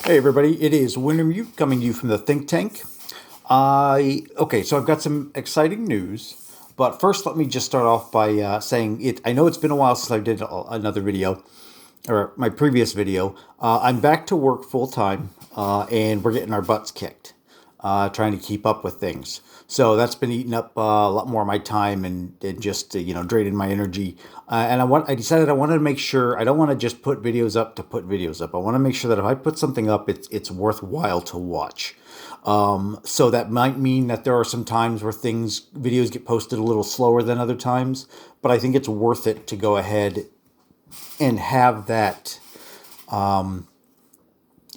Hey everybody, it is Wintermute coming to you from the think tank. So I've got some exciting news, but first let me just start off by saying it. I know it's been a while since I did another video or my previous video. I'm back to work full time, and we're getting our butts kicked, trying to keep up with things. So that's been eating up a lot more of my time and just draining my energy. I decided I wanted to make sure I don't want to just put videos up to put videos up. I want to make sure that if I put something up, it's worthwhile to watch. So that might mean that there are some times where videos get posted a little slower than other times, but I think it's worth it to go ahead and have that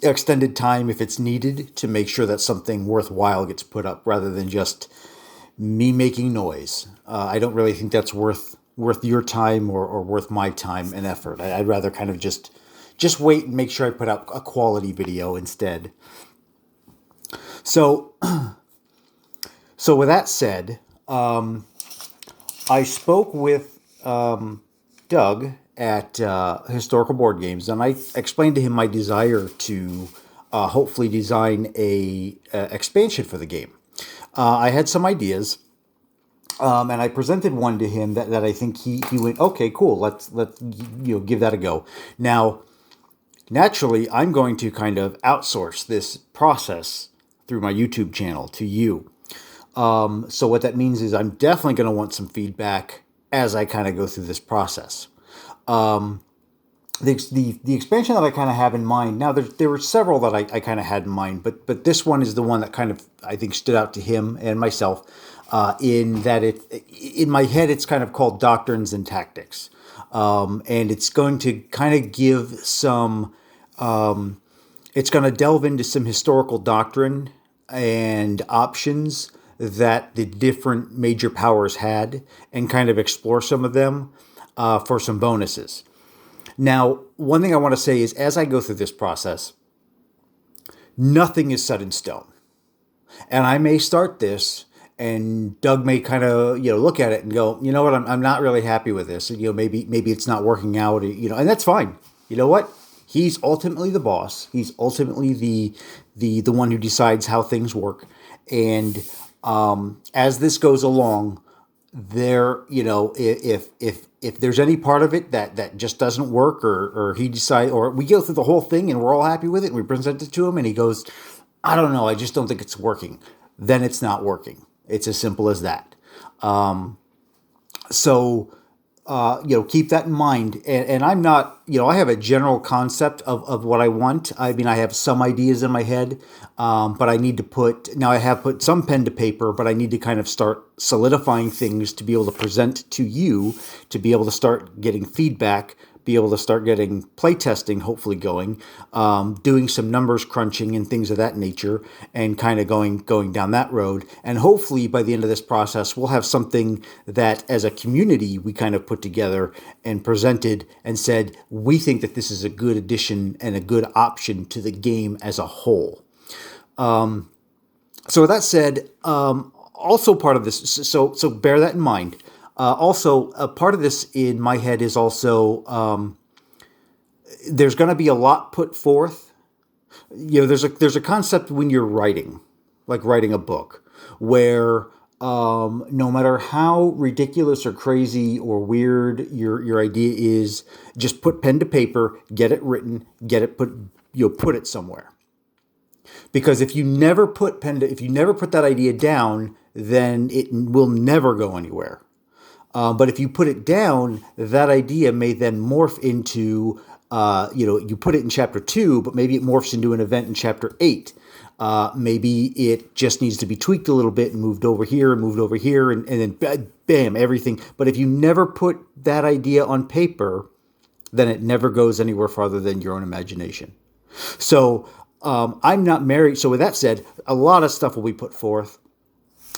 extended time if it's needed to make sure that something worthwhile gets put up rather than just me making noise. I don't really think that's worth your time or worth my time and effort. I'd rather kind of just wait and make sure I put out a quality video instead. So so with that said, I spoke with Doug at Historical Board Games, and I explained to him my desire to hopefully design a expansion for the game. I had some ideas, and I presented one to him that I think he went, okay, cool, let's give that a go. Now, naturally, I'm going to kind of outsource this process through my YouTube channel to you. So what that means is I'm definitely going to want some feedback as I kind of go through this process. The expansion that I kind of have in mind now, there were several that I kind of had in mind, but this one is the one that kind of I think stood out to him and myself, in that in my head it's kind of called Doctrines and Tactics, and it's going to kind of give some, it's going to delve into some historical doctrine and options that the different major powers had, and kind of explore some of them for some bonuses. Now, one thing I want to say is as I go through this process, nothing is set in stone. And I may start this and Doug may kind of, look at it and go, you know what, I'm not really happy with this. Maybe it's not working out, and that's fine. You know what? He's ultimately the boss. He's ultimately the one who decides how things work. And as this goes along, if there's any part of it that just doesn't work, or he decide, or we go through the whole thing and we're all happy with it and we present it to him and he goes, I don't know, I just don't think it's working, then it's not working. It's as simple as that. So keep that in mind. And I'm not, I have a general concept of what I want. I mean, I have some ideas in my head, but I need to now I have put some pen to paper, but I need to kind of start solidifying things to be able to present to you, to be able to start getting feedback, be able to start getting playtesting hopefully going, doing some numbers crunching and things of that nature, and kind of going down that road. And hopefully by the end of this process, we'll have something that as a community we kind of put together and presented and said, we think that this is a good addition and a good option to the game as a whole. So with that said, also part of this, so bear that in mind. Also, a part of this in my head is also, there's going to be a lot put forth. There's a concept when you're writing, like writing a book, where no matter how ridiculous or crazy or weird your idea is, just put pen to paper, get it written, put it somewhere. Because if you never put that idea down, then it will never go anywhere. But if you put it down, that idea may then morph into, you put it in chapter 2, but maybe it morphs into an event in chapter 8. Maybe it just needs to be tweaked a little bit and moved over here, and then bam, everything. But if you never put that idea on paper, then it never goes anywhere farther than your own imagination. So I'm not married. So with that said, a lot of stuff will be put forth.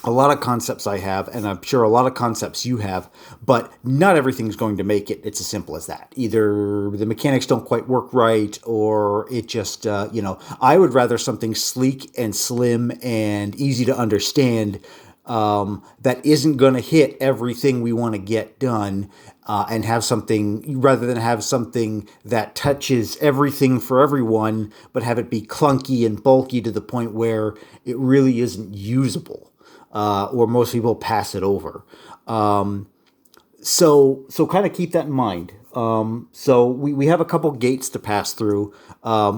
A lot of concepts I have, and I'm sure a lot of concepts you have, but not everything's going to make it. It's as simple as that. Either the mechanics don't quite work right, or it just, I would rather something sleek and slim and easy to understand that isn't going to hit everything we want to get done, and have something rather than have something that touches everything for everyone, but have it be clunky and bulky to the point where it really isn't usable, or most people pass it over. So kind of keep that in mind. So we have a couple gates to pass through.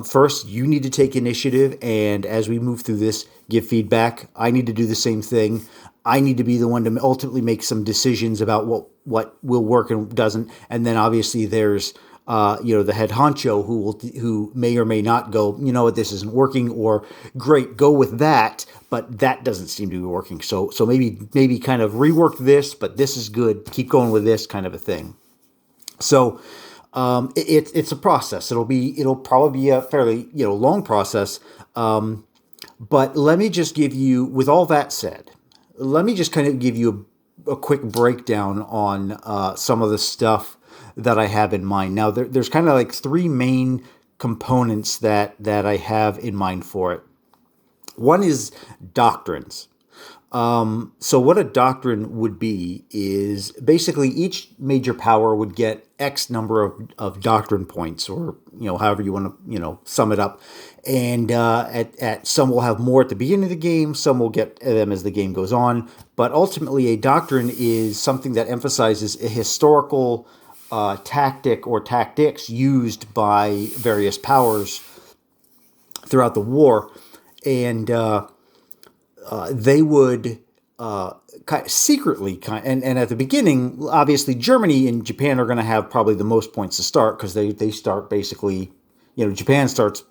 First, you need to take initiative, and as we move through this, give feedback. I need to do the same thing. I need to be the one to ultimately make some decisions about what will work and doesn't. And then obviously there's the head honcho who may or may not go, you know what, this isn't working, or great, go with that, but that doesn't seem to be working. So maybe kind of rework this, but this is good. Keep going with this, kind of a thing. So it's a process. It'll probably be a fairly long process. But let me just give you, with all that said, let me just kind of give you a quick breakdown on some of the stuff that I have in mind. Now, there's kind of like three main components that I have in mind for it. One is doctrines. So what a doctrine would be is basically each major power would get X number of doctrine points, or however you want to sum it up. And at some will have more at the beginning of the game, some will get them as the game goes on. But ultimately, a doctrine is something that emphasizes a historical tactic or tactics used by various powers throughout the war, and they would kind of secretly, and at the beginning, obviously Germany and Japan are going to have probably the most points to start, because they start basically, Japan starts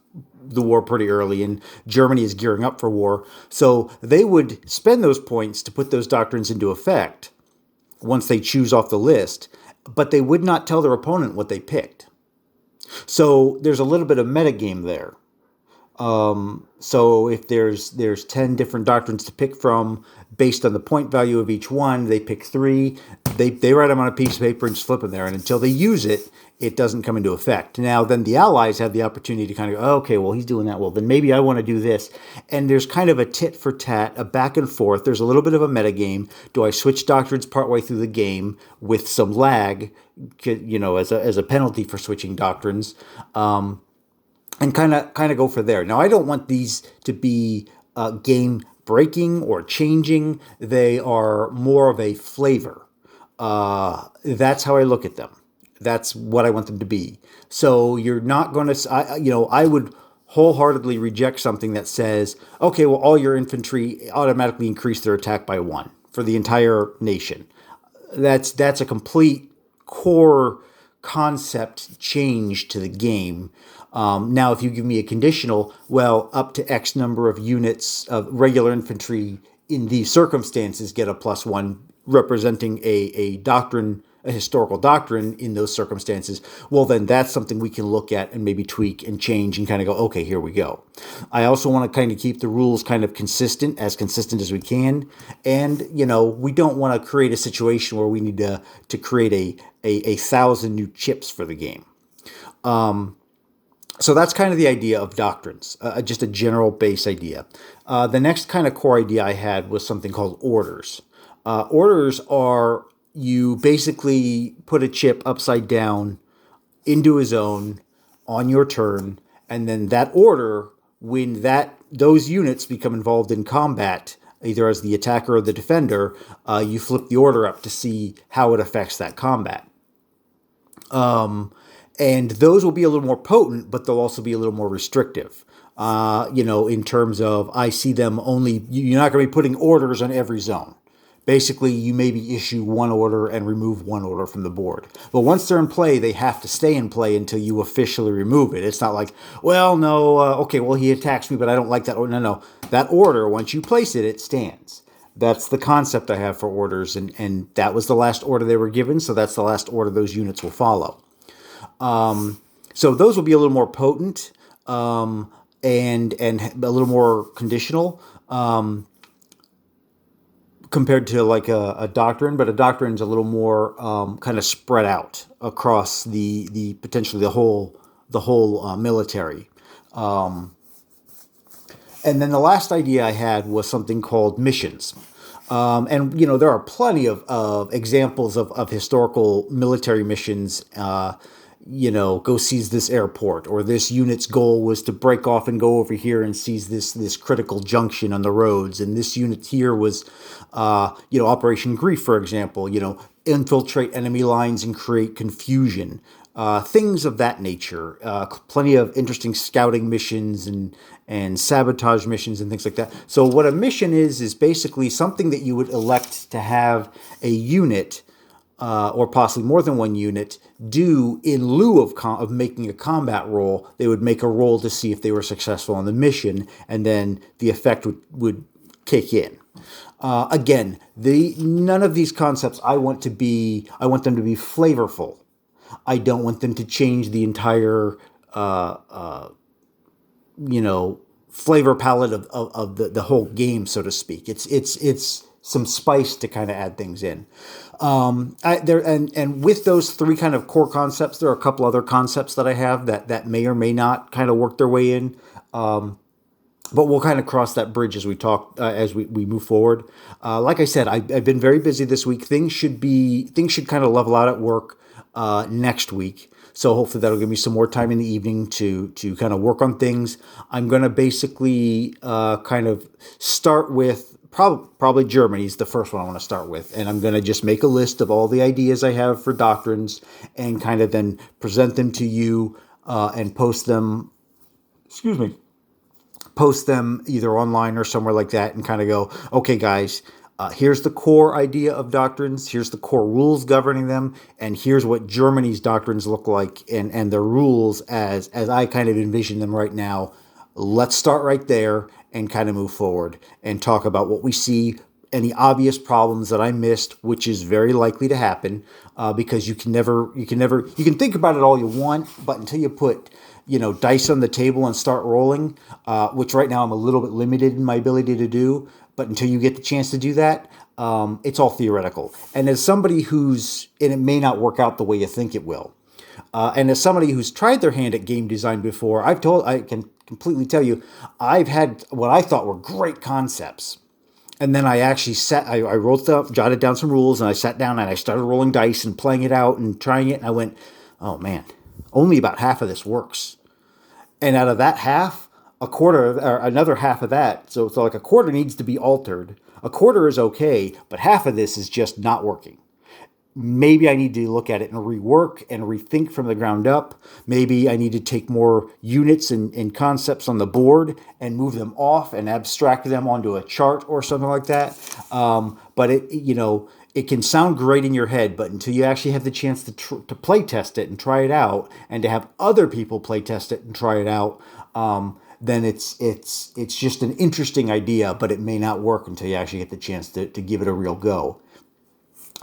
the war pretty early and Germany is gearing up for war. So they would spend those points to put those doctrines into effect once they choose off the list, but they would not tell their opponent what they picked. So there's a little bit of metagame there. So if there's 10 different doctrines to pick from based on the point value of each one, they pick 3, they write them on a piece of paper and just flip them there. And until they use it, it doesn't come into effect. Now, then the allies have the opportunity to kind of go, oh, okay, well, he's doing that. Well, then maybe I want to do this. And there's kind of a tit for tat, a back and forth. There's a little bit of a metagame. Do I switch doctrines partway through the game with some lag, as a penalty for switching doctrines? And kind of go for there. Now, I don't want these to be game breaking or changing. They are more of a flavor. That's how I look at them. That's what I want them to be. So you're not going to, I would wholeheartedly reject something that says, okay, well, all your infantry automatically increase their attack by 1 for the entire nation. That's a complete core concept change to the game. Now, if you give me a conditional, well, up to X number of units of regular infantry in these circumstances get a +1, representing a doctrine, a historical doctrine in those circumstances, well, then that's something we can look at and maybe tweak and change and kind of go, okay, here we go. I also want to kind of keep the rules kind of consistent as we can. And, we don't want to create a situation where we need to create a 1,000 new chips for the game. So that's kind of the idea of doctrines, just a general base idea. The next kind of core idea I had was something called orders. Orders are, you basically put a chip upside down into a zone on your turn, and then that order, when those units become involved in combat, either as the attacker or the defender, you flip the order up to see how it affects that combat. And those will be a little more potent, but they'll also be a little more restrictive. In terms of, I see them only, you're not going to be putting orders on every zone. Basically, you maybe issue one order and remove one order from the board. But once they're in play, they have to stay in play until you officially remove it. It's not like, well, no, okay, well, he attacks me, but I don't like that order. No. That order, once you place it, it stands. That's the concept I have for orders, and that was the last order they were given, so that's the last order those units will follow. So those will be a little more potent, and a little more conditional, compared to like a doctrine, but a doctrine is a little more kind of spread out across the potentially the whole military. And then the last idea I had was something called missions. And there are plenty of examples of historical military missions. Go seize this airport, or this unit's goal was to break off and go over here and seize this critical junction on the roads. And this unit here was, Operation Grief, for example. Infiltrate enemy lines and create confusion. Things of that nature. Plenty of interesting scouting missions and sabotage missions and things like that. So what a mission is basically something that you would elect to have a unit, or possibly more than one unit, do in lieu of making a combat roll. They would make a roll to see if they were successful on the mission, and then the effect would kick in. Again, none of these concepts I want them to be flavorful. I don't want them to change the entire, flavor palette of the whole game, so to speak. It's some spice to kind of add things in. And with those three kind of core concepts, there are a couple other concepts that I have that may or may not kind of work their way in. But we'll kind of cross that bridge as we talk, as we move forward. Like I said, I've been very busy this week. Things should kind of level out at work next week. So hopefully that'll give me some more time in the evening to kind of work on things. I'm going to basically kind of start with probably Germany is the first one I want to start with. And I'm going to just make a list of all the ideas I have for doctrines and kind of then present them to you and post them either online or somewhere like that, and kind of go, okay, guys, here's the core idea of doctrines, here's the core rules governing them, and here's what Germany's doctrines look like and their rules as I kind of envision them right now. Let's start right there and kind of move forward and talk about what we see, any obvious problems that I missed, which is very likely to happen, because you can think about it all you want, but until you put dice on the table and start rolling, which right now I'm a little bit limited in my ability to do, but until you get the chance to do that, it's all theoretical. And as somebody and it may not work out the way you think it will, and as somebody who's tried their hand at game design before, I can completely tell you, I've had what I thought were great concepts. And then I actually I wrote jotted down some rules, and I sat down and I started rolling dice and playing it out and trying it. And I went, oh man, only about half of this works. And out of that half, a quarter or another half of that. So it's like a quarter needs to be altered. A quarter is okay, but half of this is just not working. Maybe I need to look at it and rework and rethink from the ground up. Maybe I need to take more units and concepts on the board and move them off and abstract them onto a chart or something like that. But it can sound great in your head, but until you actually have the chance to play test it and try it out, and to have other people play test it and try it out, then it's just an interesting idea, but it may not work until you actually get the chance to give it a real go.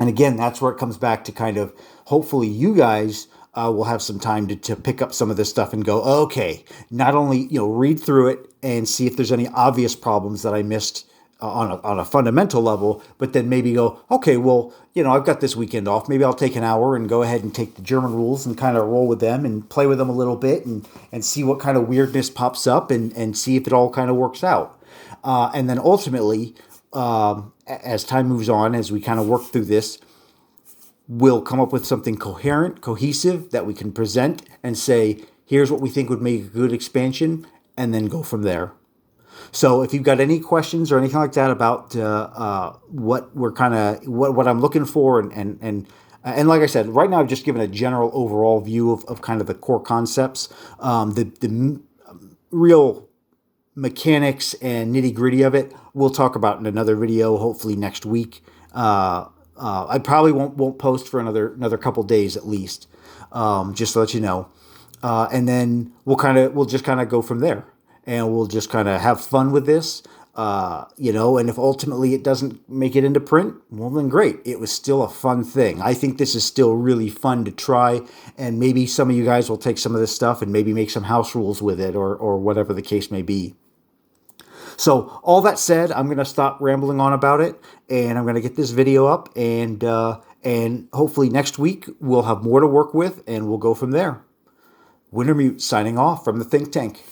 And again, that's where it comes back to kind of, hopefully you guys will have some time to pick up some of this stuff and go, okay, not only, read through it and see if there's any obvious problems that I missed on a fundamental level, but then maybe go, okay, well, I've got this weekend off. Maybe I'll take an hour and go ahead and take the German rules and kind of roll with them and play with them a little bit and see what kind of weirdness pops up and see if it all kind of works out. And then ultimately, as time moves on, as we kind of work through this, we'll come up with something coherent, cohesive that we can present and say, here's what we think would make a good expansion, and then go from there. So if you've got any questions or anything like that about what I'm looking for, and like I said, right now I've just given a general overall view of kind of the core concepts, the real mechanics and nitty gritty of it, we'll talk about in another video, hopefully next week. I probably won't post for another couple days at least, just to let you know. And then we'll just kind of go from there, and we'll just kind of have fun with this, and if ultimately it doesn't make it into print, well then great. It was still a fun thing. I think this is still really fun to try, and maybe some of you guys will take some of this stuff and maybe make some house rules with it, or whatever the case may be. So all that said, I'm going to stop rambling on about it, and I'm going to get this video up, and hopefully next week we'll have more to work with, and we'll go from there. Wintermute signing off from the Think Tank.